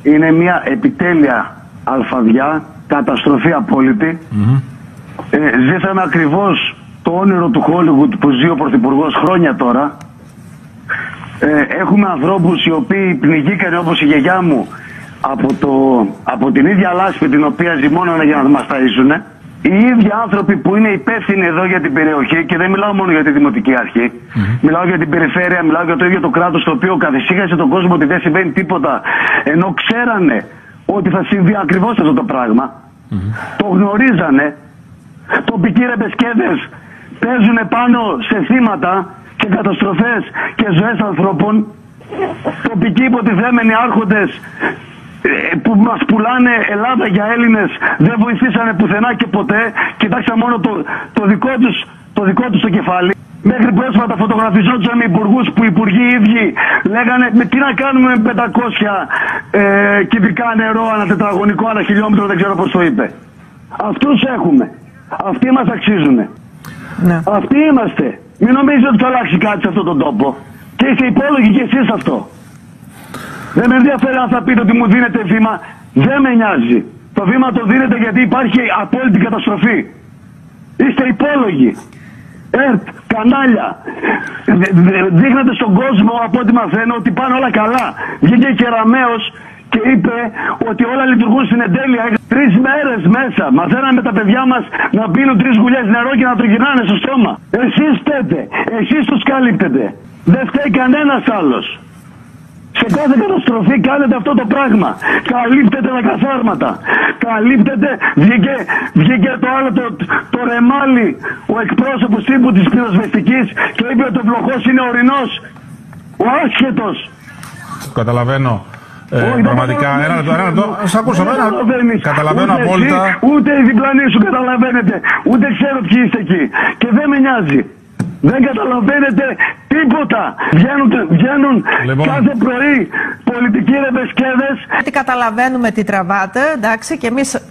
Είναι μια επιτέλεια αλφαδιά, καταστροφή απόλυτη. Ζήσαμε ακριβώς το όνειρο του Hollywood που ζει ο Πρωθυπουργός χρόνια τώρα. Έχουμε ανθρώπους οι οποίοι πνιγήκανε όπως η γιαγιά μου από την ίδια λάσπη την οποία ζυμώνανε για να μας ταΐσουνε. Οι ίδιοι άνθρωποι που είναι υπεύθυνοι εδώ για την περιοχή, και δεν μιλάω μόνο για τη Δημοτική Αρχή, μιλάω για την περιφέρεια, μιλάω για το ίδιο το κράτος, το οποίο καθησύχασε τον κόσμο ότι δεν συμβαίνει τίποτα, ενώ ξέρανε ότι θα συμβεί ακριβώς αυτό το πράγμα. Το γνωρίζανε. Τοπικοί ρεμπεσκέδες παίζουν πάνω σε θύματα και καταστροφές και ζωές ανθρώπων. Τοπικοί υποτιθέμενοι άρχοντες που μας πουλάνε Ελλάδα για Έλληνες δεν βοηθήσανε πουθενά και ποτέ. Κοιτάξτε μόνο το δικό τους το κεφάλι. Μέχρι πρόσφατα φωτογραφιζόντουσαν με υπουργούς που οι υπουργοί οι ίδιοι λέγανε τι να κάνουμε με 500 κυβικά νερό ανά τετραγωνικό, ανά χιλιόμετρο, δεν ξέρω πώς το είπε. Αυτούς έχουμε. Αυτοί μας αξίζουνε. Ναι. Αυτοί είμαστε. Μην νομίζετε ότι θα αλλάξει κάτι σε αυτόν τον τόπο. Και είστε υπόλογοι κι εσείς αυτό. Δεν με ενδιαφέρει αν θα πείτε ότι μου δίνετε βήμα. Δεν με νοιάζει. Το βήμα το δίνετε γιατί υπάρχει απόλυτη καταστροφή. Είστε υπόλογοι. Κανάλια. Δείχνετε στον κόσμο, από ό,τι μαθαίνω, ότι πάνε όλα καλά. Βγήκε Κεραμέως και είπε ότι όλα λειτουργούν στην εντέλεια. 3 μέρες μέσα μαθαίναμε τα παιδιά μας να πίνουν 3 γουλιές νερό και να το γυρνάνε στο στόμα. Εσείς φταίτε. Εσείς τους καλύπτετε. Δεν φταίει κανένας άλλος. Σε κάθε καταστροφή κάνετε αυτό το πράγμα. Καλύπτετε τα καθάρματα. Καλύπτετε. Βγήκε το άλλο το ρεμάλι, ο εκπρόσωπος τύπου της πυροσβεστικής, και είπε ότι ο βλοχός είναι ορεινός. Ο άσχετος. Καταλαβαίνω. Πραγματικά, ένα λεπτό. Σας ακούσω. Καταλαβαίνω ούτε απόλυτα. Εσύ, ούτε οι διπλανοί σου καταλαβαίνετε. Ούτε ξέρω ποιοι είστε εκεί. Και δεν με νοιάζει. Δεν καταλαβαίνετε τίποτα. Βγαίνουν κάθε πρωί πολιτικοί ρεμπεσκέδες. Γιατί καταλαβαίνουμε τι τραβάτε, εντάξει, και εμείς